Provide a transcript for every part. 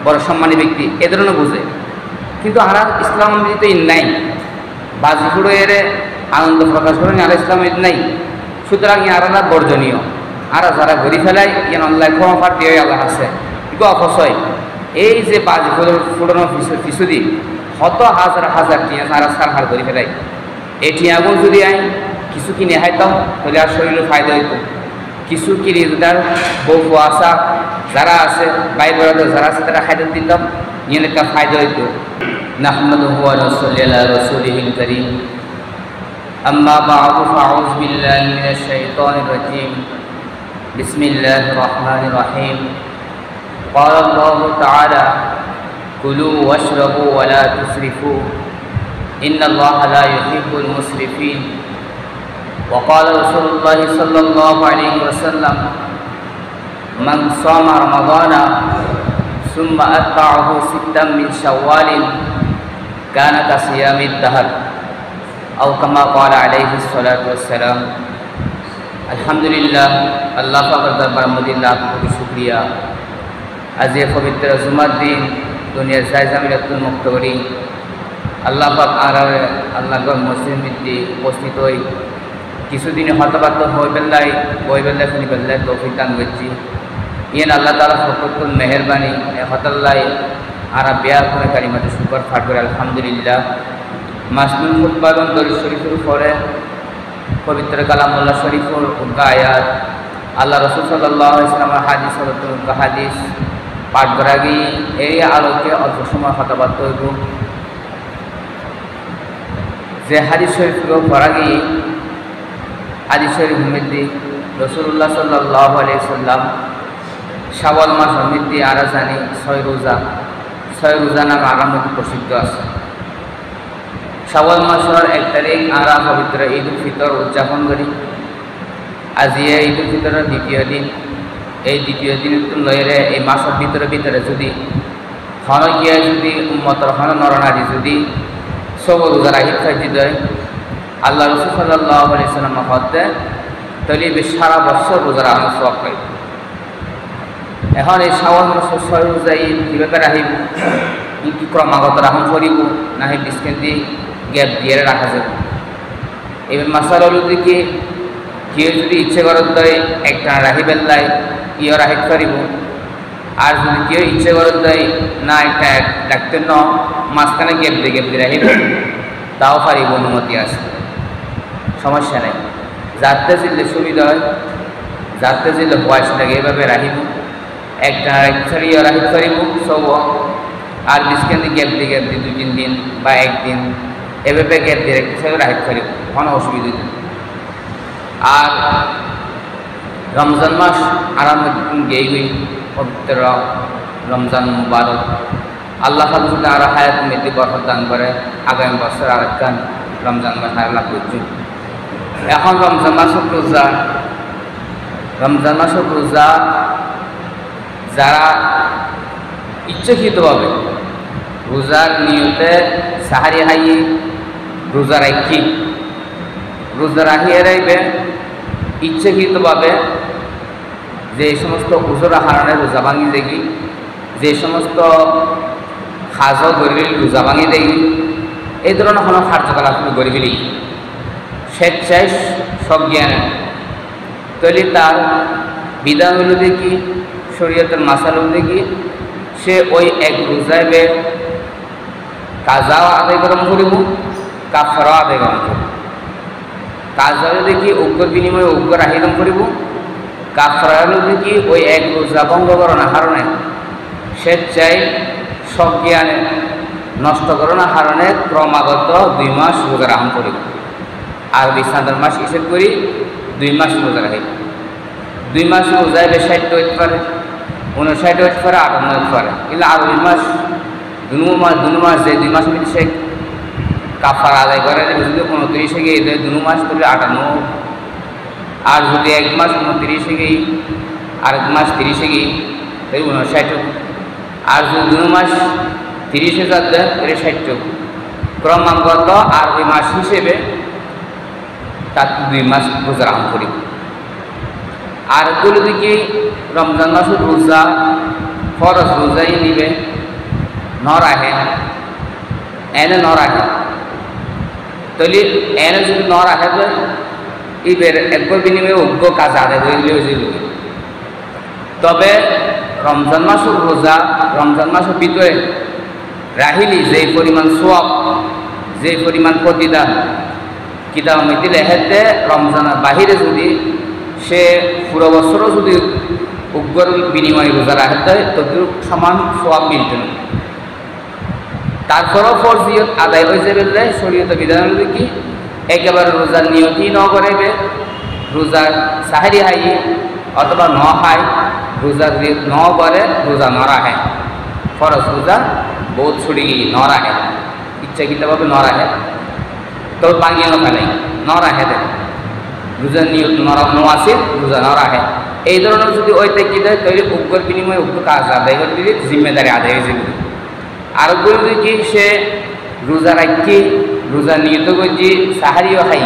বড় সম্মানী ব্যক্তি এ ধরনের বুঝে, কিন্তু আর ইসলাম তো ইন নাই, বাজি ফুড়ো এর আনন্দ প্রকাশ করেন আর ইসলাম ইন নাই। সুতরাং ইয়ারা বর্জনীয়, আর যারা ঘুরি ফেলায় ইয়ান আল্লাহ ক্ষমা ফাট দিয়ে আল্লাহ আছে ইগো অপচয়। এই যে বাজি ফুটানোর পিছুদি শত হাজার হাজার টিয়া সারা সার হার ঘুরি ফেলায়, এই টিয়াগুলো যদি আইন কিছু কিনে খাইতাম তাহলে আর শরীরের ফায়দা হইতো, কিছু কিনে তার বউ আসা যারা আছে ভাই বোনেরা যারা আছে তারা খাইতে দিতাম, নিয়ে একটা ফায়দা হইতো। নাহমাদুহু ওয়া নুসাল্লি আলা রাসূলিহিল কারীম, আম্মা বা'দু ফাআউযু বিল্লাহি মিনাশ শাইতানির রাজীম, বিসমিল্লাহির রাহমানির রাহিম। قال الله تعالى كلوا واشربوا ولا تسرفوا إن الله لا يحب المسرفين. وقال رسول الله صلى الله عليه وسلم من صام رمضان ثم أتبعه ستا من شوال كان كصيام الدهر أو كما قال عليه الصلاة والسلام. আলহামদুলিল্লাহ, আল্লাহ পাকের দরবারে মধ্যে লাখ কোটি শুকরিয়া। আজ এই পবিত্র জুমার দিন দুনিয়ার জায়জামিরাতুল মুক্ত করি আল্লাহ পাক আর আল্লাহর মসজিদে উপস্থিত হই কিছুদিনে হতবাক হয়ে বেল্লাই বই বেল্লাই শুনি বেল্লাই তৌফিক দান করছি। ইয়েন আল্লাহ তাআলা ফকরুল মেহেরবানি হতাল্লাই আর বিয়া করে কারিমাতে শুকর ফাট করে আলহামদুলিল্লাহ। মাসনুল খুতবারুন দরুদ শরীফের পরে পবিত্র কালামুল্লাহ শরীফুর উদ্গা আয়াত আল্লাহ রাসূল সাল্লাল্লাহু আলাইহি ওয়াসাল্লামের হাদিস উদ্গা হাদিস পাঠ করা গিয়ে এই আলোকে অল্প সময় হতবাক হইব। যে হাদিস শরীফগুলো পড়া গিয়ে হাদিস শরীফ মধ্যে রাসূলুল্লাহ সাল্লাল্লাহু আলাইহি ওয়াসাল্লাম শাওয়াল মাস মধ্যে আরা জানি 6 রোজা নামে আরাম মধ্যে প্রসিদ্ধ আছে। শাওয়াল মাসের 1 তারিখ আরা পবিত্র ঈদ উল ফিতর উদযাপন করি। আজ ঈদ উল ফিতরের দ্বিতীয় দিন, এই দ্বিতীয় দিন লয়ের এই মাসের ভিতরে যদি হন গিয়ে যদি উম্মতর হন নরনারী যদি সব রোজা রাখি খাইতে দেয় আল্লাহ রাসূল সাল্লাল্লাহু আলাইহি ওয়াসাল্লাম হতে তাহলে সারা বছর রোজা রাখার সওয়াব পাই। এখন এই শাওয়াল মাসের 6 রোজা কীভাবে রাখিব, কি ক্রমাগত রাখুন করিব না হয় ডিসকাউন্ট দিয়ে গ্যাপ দিয়ে রাখা যাবে। এবার মাসাল হল কি কেউ যদি ইচ্ছে করার দেয় একটা রাখি বেল্লাই ইয়ে রাখিতে পারিব, আর যদি কেউ ইচ্ছে করার দেয় না একটা ডাকতে ন মাঝখানে গ্যাপ দিয়ে রাখিব তাও পারিব, অনুমতি আছে, সমস্যা নেই। যাতে জিলে সুবিধা হয়, যাতে জিলে বয়স লাগে এভাবে রাখিব, একটা ছাড়িয়ে রাখিতে পারিব সব, আর ডিসকাউন্ট গ্যাপ দিয়ে 2-3 দিন বা 1 দিন এভাবে গ্যাপ দিয়ে রাখিতে পারিব, কোনো অসুবিধা নেই। আর রমজান মাস আরাম গেই পবিত্র রমজান মুবারক আল্লাহ তাআলা আর হায়াত মধ্যে বরকত দান করে, আগামী বছর আরেকখান রমজান মাস আল্লাহ করছি। এখন রমজান মাসের রোজা যারা ইচ্ছাকৃতভাবে রোজার নিয়তে সাহারি হাইয়ে রোজা রাখিয়ে রাখবে ইচ্ছাকৃতভাবে, যে সমস্ত উজুর হারানে রোজা ভাঙি দেখি, যে সমস্ত খাজ গরিব রোজা ভাঙি দেখি, এই ধরনের কোনো কার্যকলাপ গরিব স্বেচ্ছায় সব জ্ঞান তৈরি তার বিধান হলো দেখি শরীয়তের মাসাল হলো দেখি সে ওই এক রোজাইবে কাজাও আদায় গরম করিব, কাফারাও আদায় গরম করিব। কাজা হলো দেখি উগ্র বিনিময়ে উগ্র আহিদম করিব, কাফারা হলো দেখি ওই এক রোজা ভঙ্গ করার কারণে স্বেচ্ছায় সব জ্ঞানে নষ্ট করার কারণে ক্রমাগত 2 মাস রোজা রাখুন করিব। আর চাঁদের মাস হিসেব করি 2 মাস রোজা রাখি। 2 মাস রোজা 60 হইতে পারে, 59 হইতে পারে, 58 হইতে পারে, কিন্তু আর 2 মাস দুনো মাস যে 2 মাস মধ্যে সে কাফারা আদায় করে, যদি 29 গিয়ে 2 মাস তাহলে 58, আর যদি 1 মাস 29 গিয়ে আর 1 মাস 30 গিয়ে তাই 59, আর যদি 2 মাস 30,000 দেয় তাহলে 60। ক্রমাগত আর 2 মাস হিসেবে তার 2 মাস রোজা রাখুন করি। আর এগুলো দিকে রমজান মাসের রোজা ফরজ রোজাই নিবে ন রাখে এনে ন রাখে তাহলে এনে যদি ন রাখে তো ইবের একবার বিনিময়ে উগ্র কাজ আদায় করে হয়েছিল। তবে রমজান মাসের রোজা রমজান মাসের ভিতরে রাহিলি যে পরিমাণ সোয়াব যে পরিমাণ প্রতিদান কিতাব মধ্যে লেখাতে রমজানের বাহিরে যদি সে পুরো বছরও যদি উগ্র বিনিময়ে রোজা রাখতে তত সমান সোয়াব মিলত না। তারপরও ফরজিয়ত আদায় হয়ে যাবে শরীয়ত বিধান হলে কি একেবারে রোজার নিয়তই ন করাইবে, রোজার সাহারি হাই অথবা ন খায়, রোজার ন করে রোজা ন রাখে, ফরজ রোজা বহুত ছুটি ন রাখে, ইচ্ছাকৃতভাবে ন রাখে, তবে বাঙিয়ে ন ফেলে ন রাখে দেয় রোজার নিয়ত ন আছে রোজা ন রাখে। এই ধরনের যদি ওইতে কি দেয় তৈরি উগ্র বিনিময়ে উগ্র কাজ আদায় করে দিলে জিম্মেদারি আদায় হয়ে যাবে। আর বলবে কি সে রোজা রাখি রোজা নিয়ত করছি সাহারিও খাই,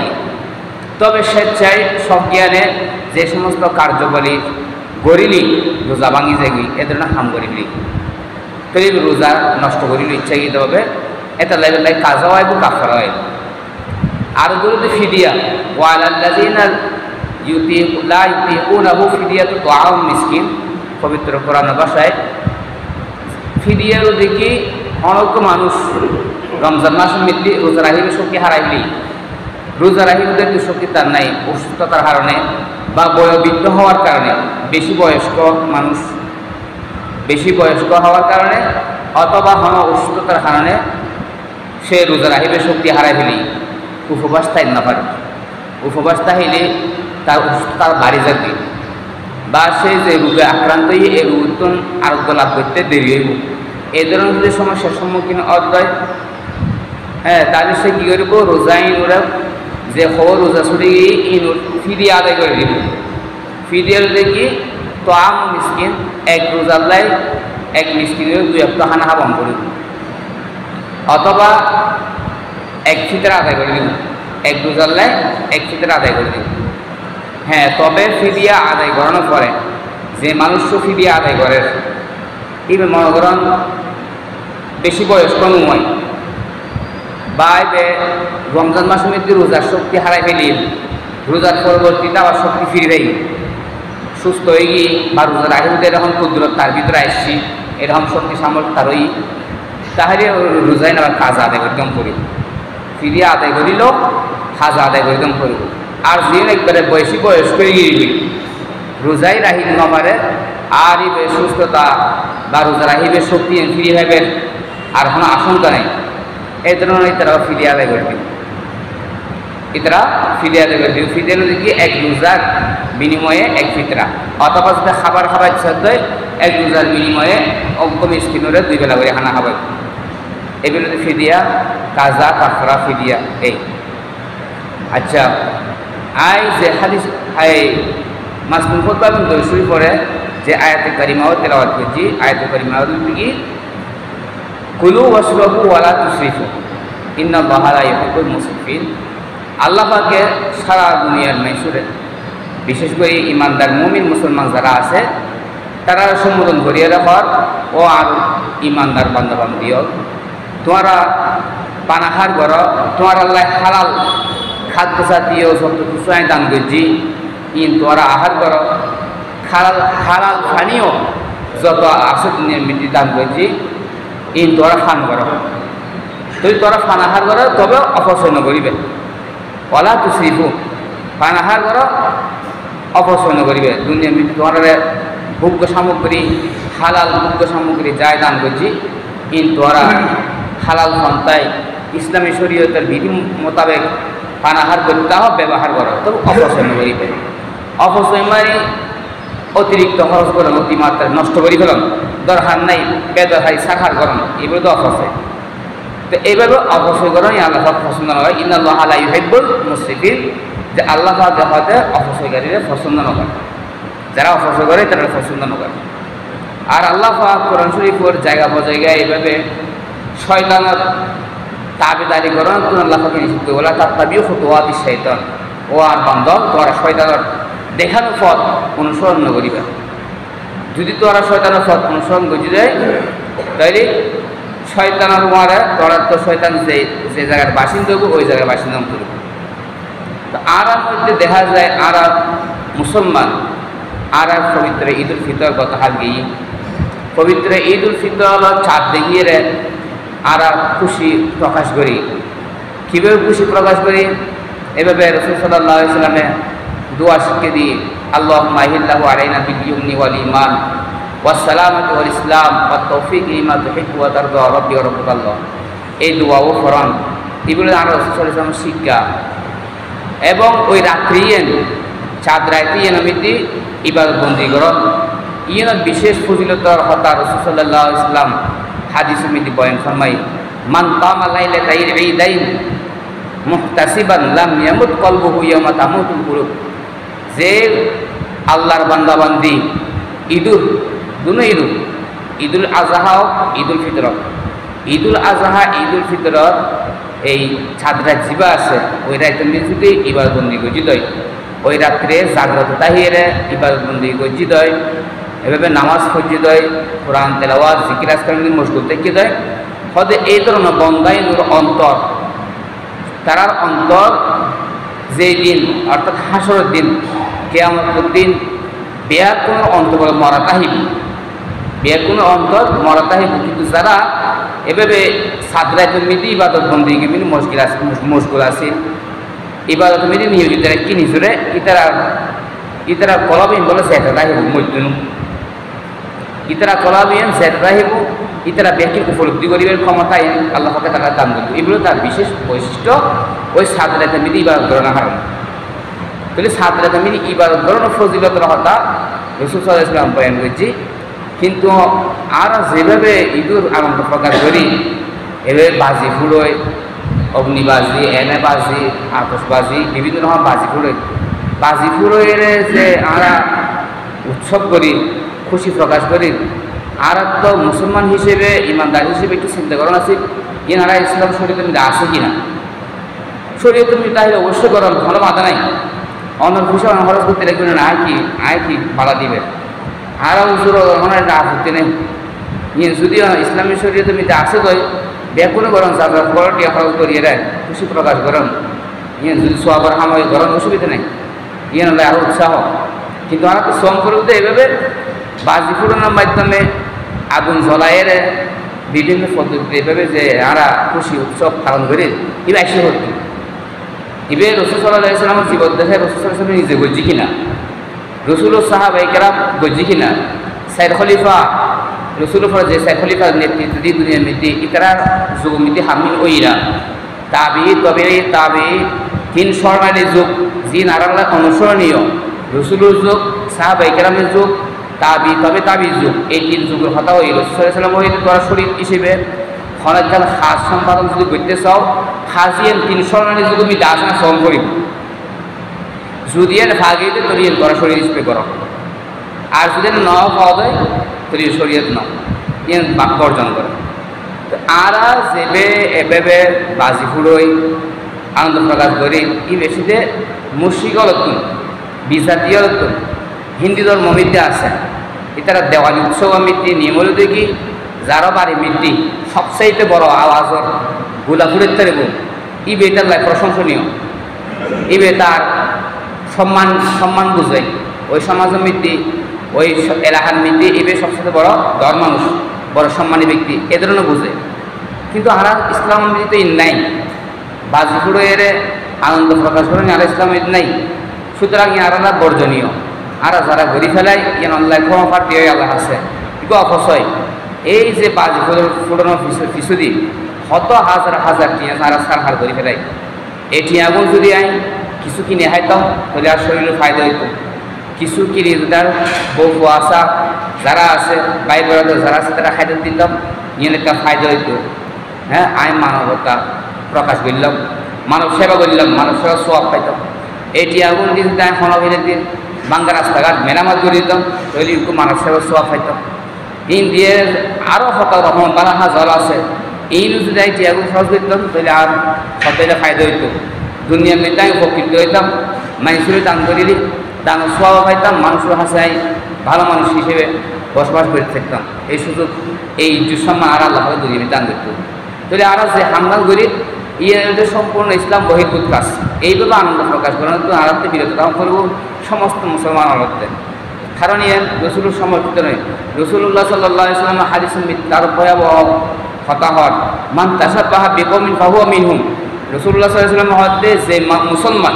তবে স্বেচ্ছায় সজ্ঞানে যে সমস্ত কার্যকরী করিলি রোজা ভাঙি যাবি এ ধরনের হাম করিলি তৈরি রোজা নষ্ট করিল ইচ্ছাকৃতভাবে এটা লাই কাজা হয় কাফারা হয়। আর বলবে ফিদিয়া ওয়ালাল্লাযিনা ইউতিকুনাহু ফিদিয়াতু তাআম মিসকিন, পবিত্র কোরআন ভাষায় ফিদিয়ার দেখি অনেক মানুষ রমজান মাসের মধ্যে রোজা রাহিবে শক্তি হারাইলি, রোজা রাহিবদের শক্তি তার নাই অসুস্থতার কারণে বা বয়োবৃদ্ধ হওয়ার কারণে, বেশি বয়স্ক মানুষ বেশি বয়স্ক হওয়ার কারণে অথবা অসুস্থতার কারণে সে রোজা রাহিবে শক্তি হারাই ফেলি উপবাস থাই না পারে, উপবাস থাইলে তার অসুস্থতার বাড়ি যাবে বা সে যে রোগে আক্রান্ত হয়ে এই রোগ আরোগ্য লাভ করতে দেরি হইব। এই ধরনের যদি সমস্যার সম্মুখীন অধ্যায় তাহলে সে কী করব রোজা ইনুরা যে খবর রোজা ছুটে গিয়ে ইনুর ফিরিয়ে আদায় করে দিব। ফিরিয়াল দেখি তো আম মিসকিন এক রোজাল্লাই এক মিসকিনের 2 সপ্তাহ খানা বন্ধ করে দিব, অথবা এক ফিতরা আদায় করে দিব, এক রোজাল্লাই এক ফিতরা আদায় করে দিব। হ্যাঁ, তবে ফিদিয়া আদায় করানোর পরে যে মানুষ ফিদিয়া আদায় করে এবার মনে করেন বেশি বয়স্ক নয় বা রমজান মাসের মধ্যে রোজার শক্তি হারাই ফেলি, রোজার পরবর্তীতে আবার শক্তি ফিরে দেয়, সুস্থ হয়ে গিয়ে বা রোজার আগে এরকম কুদরত তার ভিতরে আসছি এরকম শক্তি সামর্থ্য তার ওই তাহলে রোজায় আবার কাজ আদায় করিদম করিব, ফিরিয়ে আদায় করিল কাজ আদায় করিদম করিব। আর যিনি একবারে বেশি বয়স করে গিয়ে রোজাই রাহিব ন পারে আর সুস্থতা বা রোজা রাহিবে শক্তি ফিরিয়ে পাবেন আর কোনো আশঙ্কা নেই, এই ধরনের তারা ফিরিয়ে আদায় করে দিব, ইতরা ফিরিয়ে আদায় করে দিব। ফিরিয়ে দেখি এক রোজার বিনিময়ে এক ফিতরা, অথবা যদি খাবার খাবার ইচ্ছা হয় এক রোজার বিনিময়ে অঙ্ক মিসকিনরে 2 বেলা করে খানা খাবার, এগুলো ফিদিয়া কাজা কাফরা ফিদিয়া এই। আচ্ছা, আই যে হাদিস মাসনুন খুতবা এবং দরসুরি পরে যে আয়াতে কারিমাও তেলাওয়াত করছি, আয়াতে কারিমাও কি কুলু ওয়াশরাবু ওয়ালা তুসরিফু ইন্নাল্লাহা লা ইউহিব্বুল মুসরিফিন। আল্লাহ পাকে সারা দুনিয়ার মাইসুরে বিশেষ করে ইমানদার মুমিন মুসলমান যারা আছে তারা সম্বোধন করিয়ে রাখার ও আর ইমানদার বান্দাবান্দিও তোমরা পানাহার করো, তোমার আল্লাহ হালাল খাদ্য জাতীয় যত কিছু দান করছি ইন তোমরা আহার করো, হালাল হালাল পানীয় যত আছে দুনিয়ার মৃত্যু দান করছি ইন তোমরা ফান করো, যদি তোমরা পানাহার করো তবে অপচয় নকরিবে, ওয়ালা তুসরিফু পানাহার করো অপচয় নকরিবে। দুনিয়ার মৃত্যু তোমার ভোগ্য সামগ্রী হালাল ভোগ্য সামগ্রী যাই দান করছি ইন তোমরা হালাল সন্তায় ইসলামী শরীয়তের বিধি মোতাবেক পানাহার করতে হবে ব্যবহার করো, তবে অপচয় নকরিবে। অপচয় মানে অতিরিক্ত খরচ করুন, অতিমাত্রা নষ্ট করি ফেলুন, দরকার নাই বেদরকারি সাখার করুন, এগুলো তো অপচয়। তো এইভাবে অপচয় করেন আল্লাহ পছন্দ নয়, ইন্নাল্লাহা লা ইউহিব্বুল মুসরিফিন, যে আল্লাহ হতে অপচয়কারীরা পছন্দ নয়, যারা অপচয় করে তারা পছন্দ নয়। আর আল্লাহ কোরআন শরীফের জায়গা জায়গায় এইভাবে শয়তানের তাবেদারি করেন, কোন আল্লাহ পাকে নিষিদ্ধ বলা তাত্তাবিউ খুতুওয়াতিশ শাইতান, ও আর বান্দা তোমরা শয়তানের দেখানো পথ অনুসরণ করিবে। যদি তোরা শয়তানের পথ অনুসরণ গজি দেয় তাইলে শয়তানের মারে তোরা তো শয়তান যে জায়গার বাসিন্দা হবো ওই জায়গার বাসিন্দা করব। তো আর মধ্যে দেখা যায় আর মুসলমান আর পবিত্র ঈদ উল ফিতর কথা গিয়ে পবিত্র ঈদ উল ফিতর চাঁদ দেখিয়ে আর খুশি প্রকাশ করি। কীভাবে খুশি প্রকাশ করি? এভাবে রাসূল সাল্লাল্লাহু আলাইহি ওয়াসাল্লামে দোয়া শিখে দিই, আল্লাহুম্মা আহিল্লাহু আলাইনা বিল ইয়ুমনি ওয়াল ঈমান ওয়াস সালামাতি ওয়াল ইসলাম ওয়াত তাওফীক লিমা তুহিব্বু ওয়া তারদা রাব্বি ওয়া রাব্বুকাল্লাহ। এই দোয়াও ফরন এগুলো আর রাসূল সাল্লাল্লাহু আলাইহি ওয়াসাল্লাম শিক্ষা। এবং ওই রাত্রি চাঁদ রাইতে নমিতি ইবাদত বন্দি করন ইয়েন বিশেষ ফজিলতর হতা রাসূল সাল্লাল্লাহু আলাইহি ওয়াসাল্লাম হাদিস মিতি বয়ান ফরমাই, মান কামা লাইলাতাইল ঈদাইন মুহতাসিবান লাম ইয়ামুত কলবুহু ইয়াওমা তামুতুল কুলুব। যে আল্লাহর বান্দা বান্দি দুনো ঈদুল আজহা ঈদুল ফিতর, ঈদুল আজহা ঈদুল ফিতর এই ছাদরা জিবা আছে ওই রাতে যদি ইবাদতবন্দি গজিত হয়, ওই রাত্রে জাগ্রত তাহিরে ইবাদতবন্দি গজিত হয়, এভাবে নামাজ ফজিত হয়, কোরআন তেলাওয়াত জিকির আজকাল মশগুল থেকে দেয়। হয়তো এই ধরনের বন্দাইনুর অন্তর তারার অন্তর যেই দিন অর্থাৎ হাসরের দিন কিয়ামতের দিন বেয়ার কোনো অন্তর মরা তাহিব, বেয়ার কোনো অন্তর মরা তাহিব। কিন্তু যারা এভাবে সাদরাতে মিদি ইবাদত বন্দি বিভিন্ন মশগুল আছে ইবাদত মিদি নিয়োজিত কি নিজরে ইতারা কলবিন বলে সেটা রাহিব মজনু ইতারা কলবিন সেটা রাহিব ইতারা ব্যক্তির উপলব্ধি করিবার ক্ষমতা আল্লাহ পাকে তারা দান করত। এগুলো তার বিশেষ বৈশিষ্ট্য। ওই সাদরাতে মিদি ইবাদত করার হারাম। তাহলে সাদরাতে মিদি ইবাদত করার ফজিলতের কথা রাসূল সাল্লাল্লাহু আলাইহি ওয়াসাল্লাম বয়ান করেছি। কিন্তু আর যেভাবে ঈদুর আনন্দ প্রকাশ করি এভাবে বাজি ফুড়োয়, অগ্নিবাজি, এনে বাজি, আতশবাজি, বিভিন্ন রকম বাজি ফুড়োয় যে আমরা উৎসব করি, খুশি প্রকাশ করি। আর তো মুসলমান হিসেবে ইমানদার হিসেবে একটু চিন্তা করেন আছে ইনারা ইসলাম শরীয়তের মধ্যে আছে কিনা। শরীয়তের মধ্যে তাহলে অবশ্যই করেন, ভালো বাধা নাই। অন্য খুশি খরচ করতে রাখবেন না, আয় কি ভাড়া দিবে আর উজুর ওনার আপত্তি নেই। যদিও ইসলামী শরীয়তের মধ্যে আছে তো ব্যাকুল গরম চাপড়া টিয়া খরচ করিয়ে দেয়, খুশি প্রকাশ করেন। যদি সোয়াবার হামাই গরম অসুবিধা নেই, হলে আরও উৎসাহ। কিন্তু আর তো শ্রম করে এভাবে বাজি ফুটানোর মাধ্যমে আগুন জ্বলাইয়ের বিভিন্ন পদ্ধতি এভাবে যে আরা খুশি উৎসব পালন করে এবার এসে হতো। এবার রাসূল সাল্লাল্লাহু আলাইহি ওয়াসাল্লামের জীবন দেখে রাসূল সাল্লাল্লাহু আলাইহি ওয়াসাল্লাম নিজে গজি কিনা, রসুল সাহাবায়ে কেরাম গজি কিনা, সাইদ খলিফা রসুল ফর যে সাইদ খলিফার নেতৃত্ব দিয়ে দুনিয়ার মধ্যে ইতারার যুগ মধ্যে হামিল ওইরা তাবি তিন স্বর্ণালী যুগ জিন আরাল্লাহ অনুসরণীয় রসুলের যুগ, সাহাবায়ে কেরামের যুগ, তাবির যুগ। এই তিন যুগের কথা ওই রাসূল সাল্লাল্লাহু আলাইহি ওয়াসাল্লাম হইতে তোরা শরীর হিসেবে খনাজাল খাস সম্পাদন যদি করতে চাও খাসিয়েন তিন স্বর্ণালী যুগ মধ্যে আসনা শ্রম করিব। যদি এর ভাগিতে তরি তোরা শরীর হিসেবে করো, আর যদি ন পাওয়া যায় তরি শরীয়ত ন বাক্য অর্জন করে। তো আর যেবে এভাবে বাজি ফুড়ই আনন্দ প্রকাশ করি ই বেশিতে মুশরিকলতুন বিজাতীয়লতুন হিন্দু ধর্ম মধ্যে আছে। এটারা দেওয়ালি উৎসব মৃত্যু নিয়ম হলো দেখি যারও বাড়ি মৃত্যু সবচাইতে বড় আওয়াজর গোলাপুরের তারে গুণ ই বেটার লাই প্রশংসনীয়। ইবে তার সম্মান বুঝায় ওই সমাজের মৃত্যু ওই এলাকার মৃত্যু এবে সবচেয়ে বড় ধর্ম মানুষ, বড় সম্মানী ব্যক্তি এ ধরনের বুঝে। কিন্তু আর ইসলাম মৃত্যু নাই, বাজি ফুড়ের আনন্দ প্রকাশ করেন আর ইসলাম নাই। সুতরাং ইয়ারা বর্জনীয়। আর যারা ঘুরি ফেলায় ইয়ান আল্লাহ ক্ষমা প্রার্থী হয়ে আল্লাহ আছে এগুলো অপচয়। এই যে বাজি ফুটানোর পিছুদি শত হাজার টিয়া সারা সার ঘুরি ফেলাই। এই টিয়াগুলো যদি আই কিছু কিনে খাইতাম তাহলে আর শরীরের ফায়দা হইতো। কিছু কিনে তার বউ আসা যারা আছে ভাই বেড়াতে যারা আছে তারা খাইতে দিতাম, ইয়ে একটা ফায়দা হইতো। হ্যাঁ, আমি মানবতা প্রকাশ করলাম, মানব সেবা করলাম, মানব সেবা সোয়াব পাইতাম। এই টিয়াগুলো যদি আমি ফোন দিন বাঙ্গা রাস্তাঘাট মেরামত করে দিতাম তাহলে একটু মানব সেবা সোয়াব পাইতাম। ইন দিয়ে আরও হতাল রকম বারাহা জল আছে, এই যদি আমি টিয়াগুলো খরচ করতাম তাহলে আর সবাইটা ফায়দা হইতো। দুনিয়ার মেয়েটা আমি উপকৃত হইতাম, মানুষের দান করিলি দান সোয়াব পাইতাম, মানুষের হাসাই ভালো মানুষ হিসেবে বসবাস করে থাকতাম। এই সুযোগ এই সম্মান আর আল্লাহ দুনিয়া দান করত। তাহলে আর যে হাঙ্গাল করি ইয়ে সম্পূর্ণ ইসলাম বহির্ভূত কাজ, এইভাবে আনন্দ প্রকাশ করেন তো আরাতে বিরত কাম করব সমস্ত মুসলমান আলোতে। কারণ ইয়ে রসুলের সমর্পিত নয়। রসুল্লাহ সাল্লাহ ইসলামের হাদিস তার ভয়াবহ হতাহত মান তাসাব্বাহা বিকওমিন ফাহুয়া মিনহুম। রসুল্লাহ সাল্লাল্লাহু আলাইহি ওয়াসাল্লাম হতে যে মুসলমান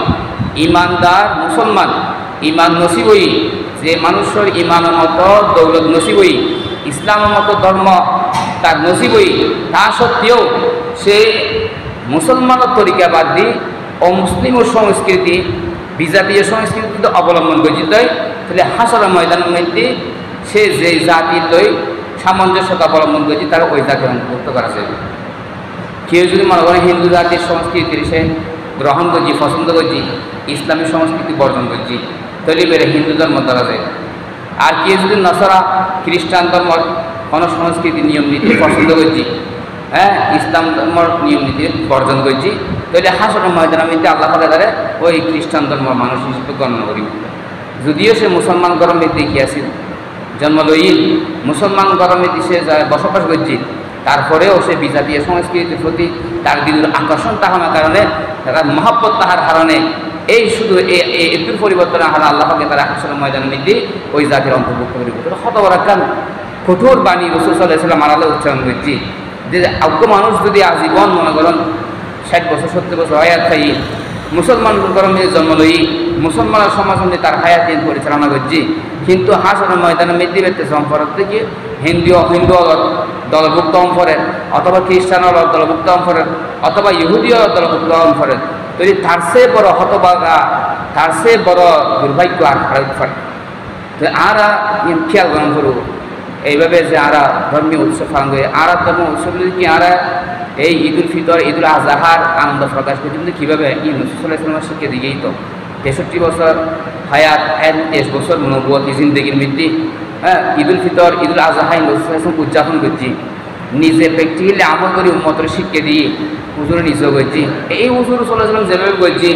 ইমানদার মুসলমান ইমান নসিবই, যে মানুষের ইমানের মতো দৌলত নসিবই, ইসলামের মতো ধর্ম তার নসিবই, তা সত্ত্বেও সে মুসলমানের তরিকা বাদ দিয়ে অমুসলিমের সংস্কৃতি বিজাতীয় সংস্কৃতি অবলম্বন গঠিত হয়। তাহলে হাসরের ময়দানের মধ্যে সে যে জাতির লই সামঞ্জস্যতা অবলম্বন করেছে তারা ওই জাতি অন্তর্ভুক্ত করা যায়। কেউ যদি মনে করেন হিন্দু জাতির সংস্কৃতির সে গ্রহণ করছি পছন্দ করছি, ইসলামী সংস্কৃতি বর্জন করছি, তাহলে বেড়ে হিন্দু ধর্ম ধরা যায়। আর কেউ যদি নসরা খ্রিস্টান ধর্ম কোনো সংস্কৃতি নিয়ম নীতি পছন্দ করছি, হ্যাঁ ইসলাম ধর্মর নিয়ম নীতি বর্জন করছি, তাহলে হাসরের ময়দানের মধ্যে আল্লাহ তাআলা তারে ওই খ্রিস্টান ধর্ম মানুষ হিসেবে গণ্য করি। যদিও সে মুসলমান গরমে দেখিয়াছিল, জন্ম লইল মুসলমান গরমে দেশে বসবাস করছি, তারপরেও সে বিজাতীয় সংস্কৃতির প্রতি তার বিদুর আকর্ষণ তাহার কারণে তার মহব্বত তাহার কারণে এই শুধু এর পরিবর্তনের হারা আল্লাহকে তারা হাসরের ময়দানের মধ্যে ওই জাতির অন্তর্ভুক্ত করে কত বড় একটা কঠোর বাণী রাসূল সাল্লাল্লাহু আলাইহি ওয়াসাল্লাম আলাদা উচ্চারণ করছি যে আজ্ঞ মানুষ যদি আজীবন মনে করেন 60 বছর 70 বছর হায়াত থাই মুসলমান গরমে জন্ম লই মুসলমানের সমাজ মধ্যে তার হায়াত পরিচালনা করছি, কিন্তু হাসরের ময়দানের মধ্যে ব্যক্তি সম্পর্ক থেকে হিন্দু দলভুক্ত অংশরের অথবা খ্রিস্টান দলভুক্ত অংশরের অথবা ইহুদীয় দলভুক্ত অংশরের, যদি তার চেয়ে বড় হতভাগা তার চেয়ে বড় দুর্ভাগ্য আর হারাইতে পারে। আর খেয়াল গ্রহণ করব এইভাবে যে আরা ধর্মীয় উৎসব পালন করে আর ধর্মীয় উৎসব কি আরা এই ঈদুল ফিতর ঈদুল আজহার আনন্দ প্রকাশ করছে, কিন্তু কীভাবে এই রাসূল সাল্লাল্লাহু আলাইহি ওয়াসাল্লামের শিক্ষা দিকেই তো 63 বছর হায়াত 23 বছর নবুয়তি জিন্দেগির মধ্যে হ্যাঁ ঈদুল ফিতর ঈদুল আজহা রাসূল সাল্লাল্লাহু আলাইহি ওয়াসাল্লাম উদযাপন করছি, নিজে প্র্যাকটিক্যালি আমল করে উম্মতের শিক্ষা দিয়ে হুজুর নিজেও করছি। এই হুজুর সাল্লাল্লাহু আলাইহি ওয়াসাল্লাম যেভাবে করছি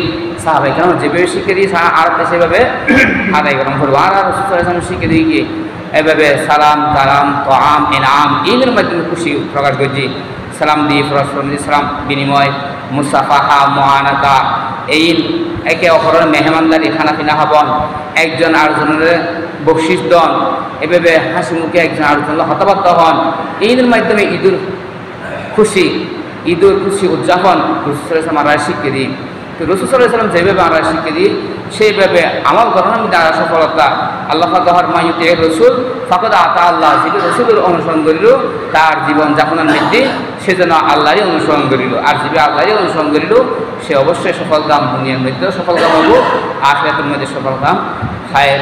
সাহাবায়ে কেরাম যেভাবে শিক্ষা দিয়ে আর সেভাবে আদায় গ্রহণ করবো। আর রাসূল সাল্লাল্লাহু আলাইহি ওয়াসাল্লাম শিক্ষা দিয়ে গিয়ে এভাবে সালাম তালাম তোয়াম ইনাম ঈদের মাধ্যমে খুশি প্রকাশ করছি। সালাম দিয়ে পরস্পর সালাম বিনিময় মুসাফাহা মুআনাকা এই একে অপরের মেহমানদারি খানাপিনা হবন একজন আরেকজনের বকশিস দন এভাবে হাসি মুখে একজন আরেকজনের হতবাক্য হন। ঈদের মাধ্যমে ঈদুর খুশি উদযাপন রাসূল সাল্লাল্লাহু আলাইহি ওয়াসাল্লাম আমরা শিখিয়ে দিই। তো রাসূল সাল্লাল্লাহু আলাইহি ওয়াসাল্লাম যেভাবে আমরা শিখিয়ে দিই সেইভাবে আমল করার মধ্যে আর সফলতা আল্লাহ পাক মাইয়ুতে রসুল ফাকাদ আতা আল্লাহ, যে রসুলের অনুসরণ করিল তার জীবন যাপনের মধ্যে সে যেন আল্লাহরই অনুসরণ করিল, আর যে আল্লাহরই অনুসরণ করিল সে অবশ্যই সফল কাম দুনিয়ার মধ্যেও সফল কাম হব আখিরাতের মধ্যে সফল কাম খায়ের